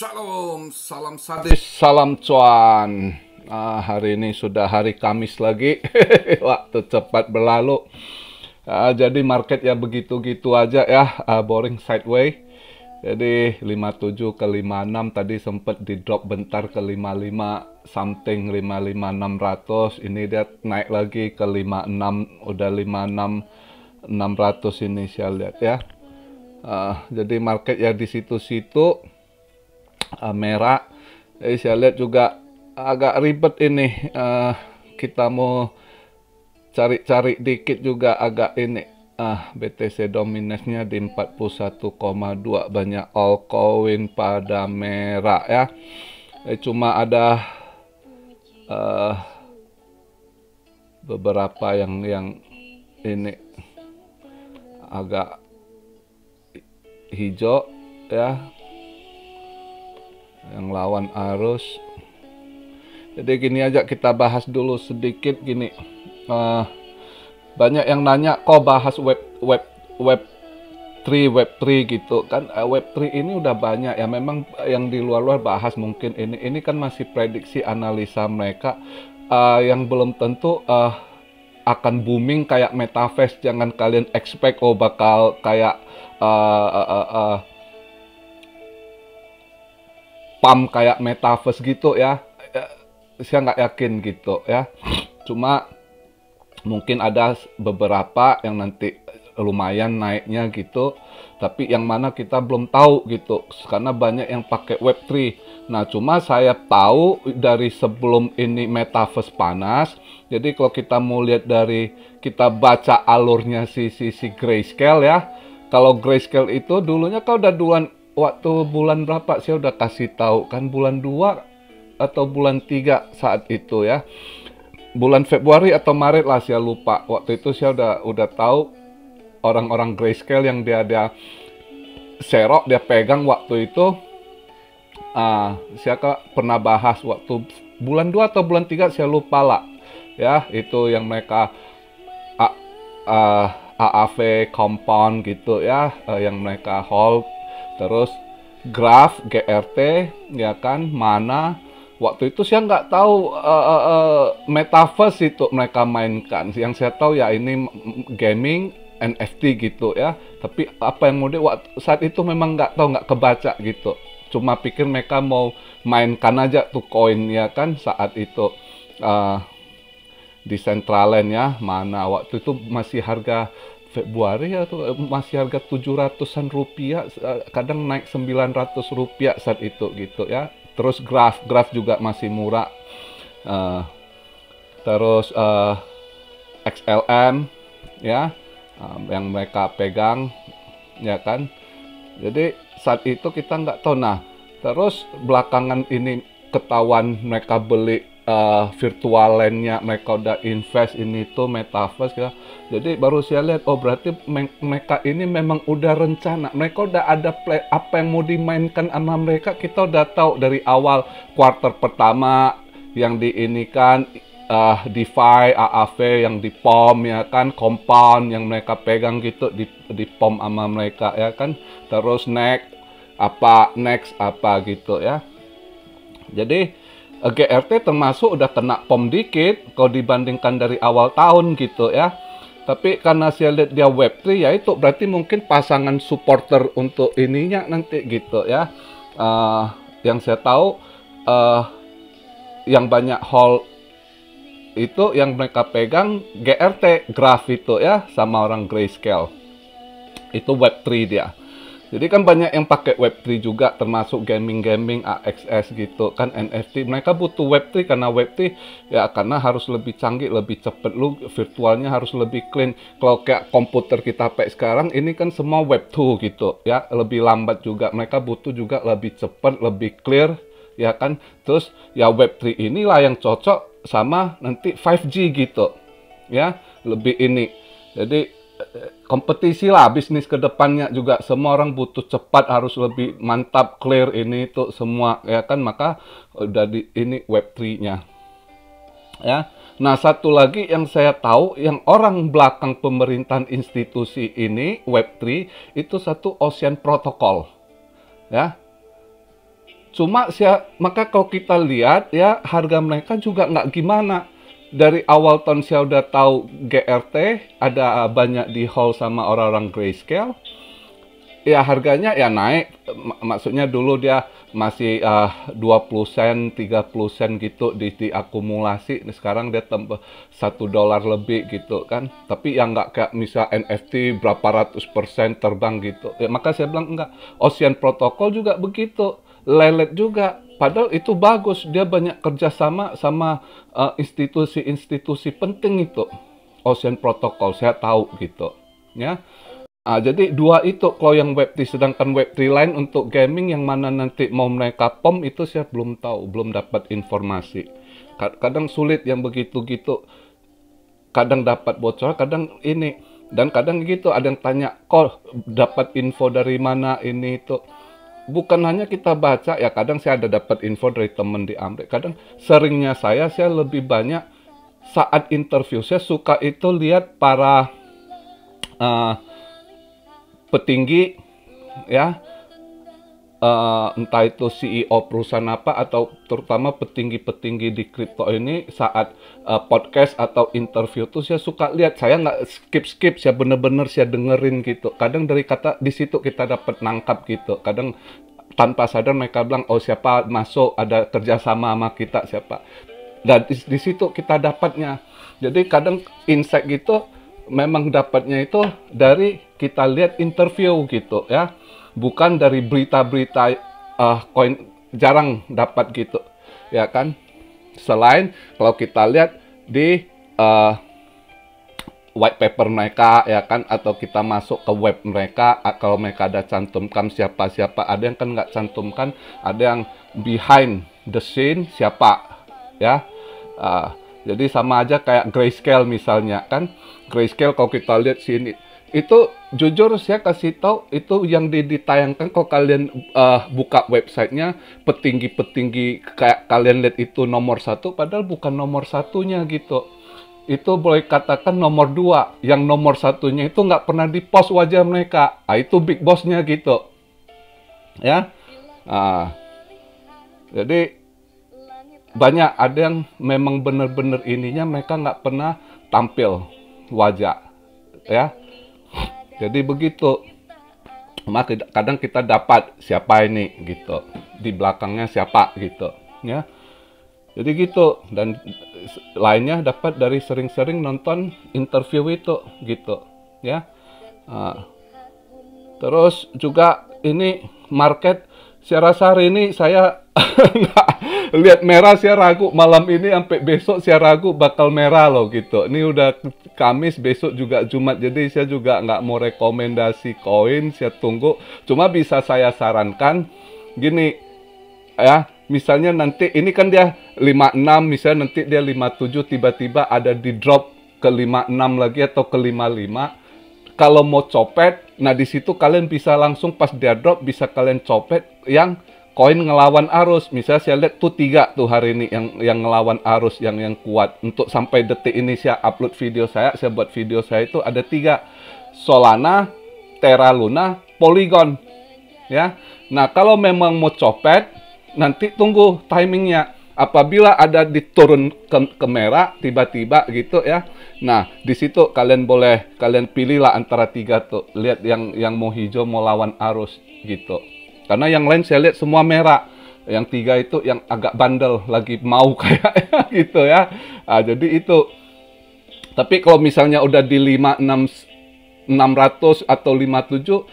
Shalom, salam sadis, salam cuan. Hari ini sudah hari Kamis lagi. Waktu cepat berlalu. Jadi market ya begitu-gitu aja ya, boring sideways. Jadi 57 ke 56 tadi sempat di drop bentar ke 55 something, 55 600. Ini dia naik lagi ke 56, udah 56 600 ini saya lihat ya. Jadi market ya di situ-situ merah. Jadi saya lihat juga agak ribet ini. Kita mau cari-cari dikit juga agak ini. BTC dominasinya di 41,2, banyak altcoin pada merah ya. Cuma ada beberapa yang ini agak hijau ya, yang lawan arus. Jadi gini aja, kita bahas dulu sedikit gini. Banyak yang nanya kok bahas web 3 gitu kan. Web 3 ini udah banyak ya, memang yang di luar-luar bahas mungkin ini kan masih prediksi analisa mereka, yang belum tentu akan booming kayak metaverse. Jangan kalian expect bakal kayak pump kayak metaverse gitu ya. Saya nggak yakin gitu ya. Cuma mungkin ada beberapa yang nanti lumayan naiknya gitu, tapi yang mana kita belum tahu gitu, karena banyak yang pakai web 3. Nah, cuma saya tahu dari sebelum ini metaverse panas. Jadi kalau kita mau lihat dari, kita baca alurnya si Grayscale ya. Kalau Grayscale itu dulunya kau udah waktu bulan berapa saya udah kasih tahu kan, bulan 2 atau bulan 3 saat itu ya. Bulan Februari atau Maret lah, saya lupa. Waktu itu saya udah tahu orang-orang Grayscale yang dia serok, dia pegang waktu itu. Saya pernah bahas waktu bulan 2 atau bulan 3, saya lupa lah. Ya, itu yang mereka AAV compound gitu ya, yang mereka hold. Terus Graph, GRT, ya kan, Mana. Waktu itu saya nggak tahu metaverse itu mereka mainkan. Yang saya tahu ya ini gaming, NFT gitu ya. Tapi apa yang mau saat itu memang nggak tahu, nggak kebaca gitu. Cuma pikir mereka mau mainkan aja tuh koin ya kan saat itu. Di Centraland ya, Mana. Waktu itu masih harga Februari ya tuh, masih harga 700-an rupiah, kadang naik 900 rupiah saat itu gitu ya. Terus Graph juga masih murah. Terus XLM ya, yang mereka pegang ya kan. Jadi saat itu kita nggak tahu. Nah, terus belakangan ini ketahuan mereka beli virtual land-nya, mereka udah invest ini tuh metaverse ya. Jadi baru saya lihat, berarti mereka ini memang udah rencana, mereka udah ada apa yang mau dimainkan sama mereka. Kita udah tahu dari awal kuartal pertama yang diinikan, DeFi, AAV yang di POM ya kan, compound yang mereka pegang gitu di POM sama mereka ya kan. Terus next apa gitu ya. Jadi GRT termasuk udah kena POM dikit kalau dibandingkan dari awal tahun gitu ya. Tapi karena saya lihat dia web3 ya, itu berarti mungkin pasangan supporter untuk ininya nanti gitu ya. Yang saya tahu yang banyak hold itu yang mereka pegang GRT, Graph itu ya, sama orang Grayscale. Itu web3 dia. Jadi kan banyak yang pakai web3 juga, termasuk gaming, AXS gitu kan, NFT. Mereka butuh web3 karena web3 ya, karena harus lebih canggih, lebih cepat, virtualnya harus lebih clean. Kalau kayak komputer kita pakai sekarang ini kan semua web2 gitu ya, lebih lambat juga. Mereka butuh juga lebih cepat, lebih clear ya kan. Terus ya web3 inilah yang cocok sama nanti 5G gitu ya, lebih ini. Jadi kompetisi lah bisnis ke depannya juga, semua orang butuh cepat, harus lebih mantap, clear ini itu semua ya kan. Maka udah ini web3-nya ya. Nah, satu lagi yang saya tahu, yang orang belakang pemerintahan institusi ini web3 itu satu Ocean Protocol ya. Cuma maka kalau kita lihat ya harga mereka juga nggak gimana. Dari awal tahun saya udah tahu GRT ada banyak di haul sama orang-orang grayscale. Ya harganya ya naik. Maksudnya dulu dia masih 20 sen, 30 sen gitu diakumulasi. Sekarang dia tambah $1 lebih gitu kan. Tapi yang nggak kayak misal NFT berapa ratus% terbang gitu. Ya, maka saya bilang enggak. Ocean Protocol juga begitu. Lelet juga. Padahal itu bagus. Dia banyak kerjasama sama institusi-institusi penting itu. Ocean Protocol saya tahu gitu. Ya. Jadi dua itu kalau yang Web3, sedangkan Web3 lain untuk gaming yang mana nanti mau mereka POM itu saya belum tahu, belum dapat informasi. Kadang sulit yang begitu-gitu, kadang dapat bocor, kadang ini, dan kadang gitu ada yang tanya, kok dapat info dari mana ini itu. Bukan hanya kita baca ya, kadang saya ada dapat info dari teman di Amerika, kadang seringnya saya lebih banyak saat interview, saya suka itu lihat para petinggi ya, entah itu CEO perusahaan apa atau terutama petinggi-petinggi di kripto ini saat podcast atau interview tuh saya suka lihat, saya nggak skip, saya bener-bener saya dengerin gitu. Kadang dari kata di situ kita dapat nangkap gitu. Kadang tanpa sadar mereka bilang, oh siapa masuk ada kerjasama sama kita siapa. Dan di situ kita dapatnya. Jadi kadang insight gitu memang dapatnya itu dari kita lihat interview gitu ya, bukan dari berita-berita koin, jarang dapat gitu ya kan. Selain kalau kita lihat di white paper mereka ya kan, atau kita masuk ke web mereka, kalau mereka ada cantumkan siapa-siapa, ada yang kan nggak cantumkan, ada yang behind the scene siapa ya. Jadi sama aja kayak grayscale misalnya kan. Grayscale kalau kita lihat sini, itu jujur saya kasih tahu, itu yang ditayangkan kalau kalian buka websitenya, petinggi-petinggi kayak kalian lihat itu nomor 1, padahal bukan nomor satunya gitu. Itu boleh katakan nomor 2. Yang nomor satunya itu nggak pernah di post wajah mereka. Itu big bossnya gitu. Ya. Jadi banyak ada yang memang benar-benar ininya mereka nggak pernah tampil wajah ya. Jadi begitu. Maka kadang kita dapat siapa ini gitu, di belakangnya siapa gitu ya. Jadi gitu, dan lainnya dapat dari sering-sering nonton interview itu gitu ya. Terus juga ini market, saya rasa hari ini saya lihat merah, saya ragu malam ini sampai besok saya ragu bakal merah loh gitu. Ini udah Kamis, besok juga Jumat, jadi saya juga nggak mau rekomendasi koin, saya tunggu. Cuma bisa saya sarankan gini ya, misalnya nanti ini kan dia 56, misalnya nanti dia 57, tiba-tiba ada di drop ke 56 lagi atau ke 55. Kalau mau copet, nah di situ kalian bisa langsung pas dia drop bisa kalian copet yang koin ngelawan arus. Misalnya saya lihat tuh 3 tuh hari ini yang ngelawan arus, yang kuat. Untuk sampai detik ini saya upload video saya buat video saya itu ada 3. Solana, Terra Luna, Polygon. Ya. Nah, kalau memang mau copet, nanti tunggu timingnya. Apabila ada diturun ke merah tiba-tiba gitu ya. Nah, di situ kalian pilihlah antara 3 tuh. Lihat yang mau hijau mau lawan arus gitu. Karena yang lain saya lihat semua merah. Yang 3 itu yang agak bandel, lagi mau kayak gitu ya. Jadi itu. Tapi kalau misalnya udah di 600 atau 57,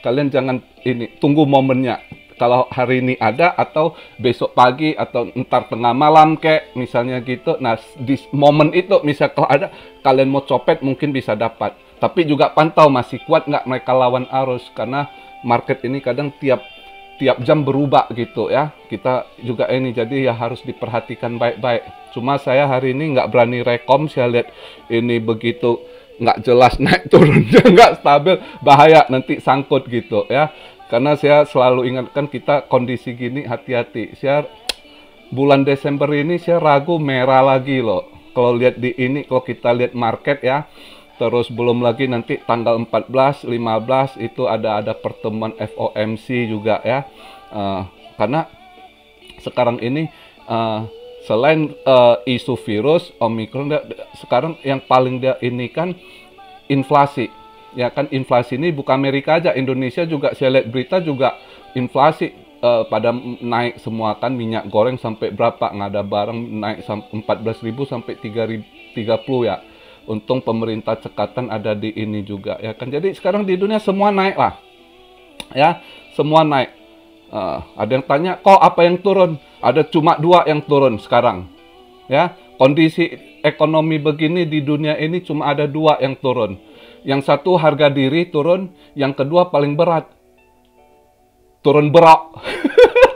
kalian jangan ini, tunggu momennya. Kalau hari ini ada atau besok pagi atau entar tengah malam kayak misalnya gitu. Nah, di momen itu misalnya kalau ada, kalian mau copet mungkin bisa dapat. Tapi juga pantau masih kuat nggak mereka lawan arus, karena market ini kadang tiap jam berubah gitu ya. Kita juga ini, jadi ya harus diperhatikan baik-baik. Cuma saya hari ini nggak berani rekom, saya lihat ini begitu nggak jelas naik turunnya, nggak stabil, bahaya nanti sangkut gitu ya. Karena saya selalu ingatkan kita kondisi gini hati-hati. Saya bulan Desember ini saya ragu merah lagi loh. Kalau lihat di ini, kalau kita lihat market ya. Terus belum lagi nanti tanggal 14, 15 itu ada pertemuan FOMC juga ya. Karena sekarang ini selain isu virus Omicron, sekarang yang paling dia ini kan inflasi. Ya kan, inflasi ini bukan Amerika aja, Indonesia juga saya lihat berita juga inflasi pada naik semua kan, minyak goreng sampai berapa, nggak ada barang naik 14.000 sampai 3.030 ya. Untung pemerintah cekatan ada di ini juga ya kan. Jadi sekarang di dunia semua naik lah. Ya, semua naik. Ada yang tanya, kok apa yang turun? Ada cuma dua yang turun sekarang. Ya, kondisi ekonomi begini di dunia ini cuma ada dua yang turun. Yang satu harga diri turun, yang kedua paling berat. Turun berok.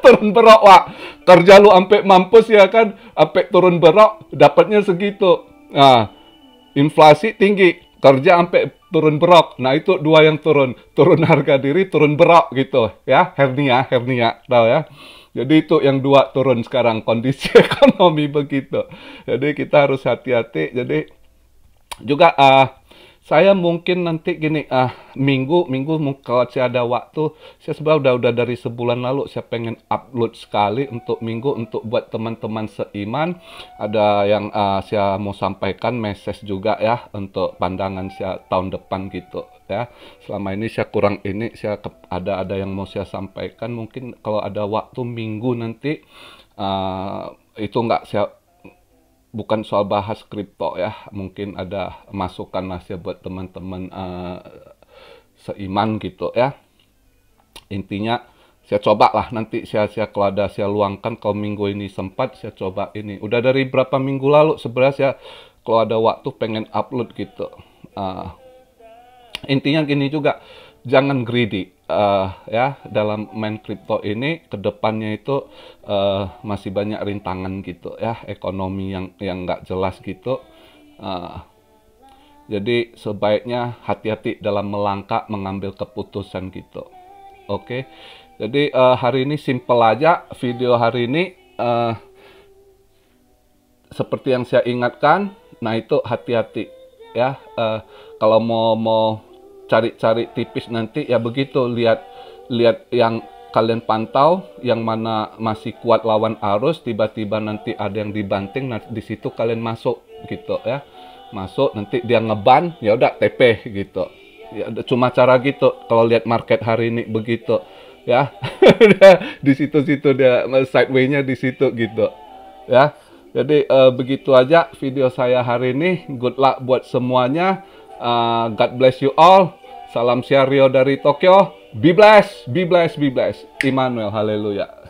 Turun berok, Wak. Kerja lu sampai mampus ya kan, sampai turun berok, dapatnya segitu. Nah, inflasi tinggi, kerja sampai turun berok. Nah, itu dua yang turun. Turun harga diri, turun berok gitu. Ya, hernia, tahu ya. Jadi itu yang dua turun sekarang, kondisi ekonomi begitu. Jadi kita harus hati-hati. Jadi juga saya mungkin nanti gini, minggu kalau saya ada waktu, saya sebenarnya udah dari sebulan lalu saya pengen upload sekali untuk minggu, untuk buat teman-teman seiman. Ada yang saya mau sampaikan message juga ya, untuk pandangan saya tahun depan gitu ya. Selama ini saya kurang ini, saya ada yang mau saya sampaikan. Mungkin kalau ada waktu minggu nanti, itu nggak saya, bukan soal bahas kripto ya, mungkin ada masukan nasihat buat teman-teman seiman gitu ya. Intinya saya coba lah nanti, saya kalau ada saya luangkan, kalau minggu ini sempat saya coba ini. Udah dari berapa minggu lalu sebenarnya saya kalau ada waktu pengen upload gitu. Intinya gini juga, jangan greedy ya dalam main kripto ini. Kedepannya itu masih banyak rintangan gitu ya, ekonomi yang nggak jelas gitu. Jadi sebaiknya hati-hati dalam melangkah, mengambil keputusan gitu. Oke, jadi hari ini simple aja video hari ini. Seperti yang saya ingatkan, nah itu hati-hati ya. Kalau mau cari-cari tipis nanti ya begitu, lihat yang kalian pantau, yang mana masih kuat lawan arus, tiba-tiba nanti ada yang dibanting, nah di situ kalian masuk gitu ya. Masuk, nanti dia ngeban, ya udah TP gitu. Ya cuma cara gitu kalau lihat market hari ini begitu ya. Di situ-situ dia sideway-nya di situ gitu. Ya. Jadi begitu aja video saya hari ini. Good luck buat semuanya. God bless you all. Salam share Rio dari Tokyo. Be blessed, be blessed, be blessed. Immanuel, haleluya.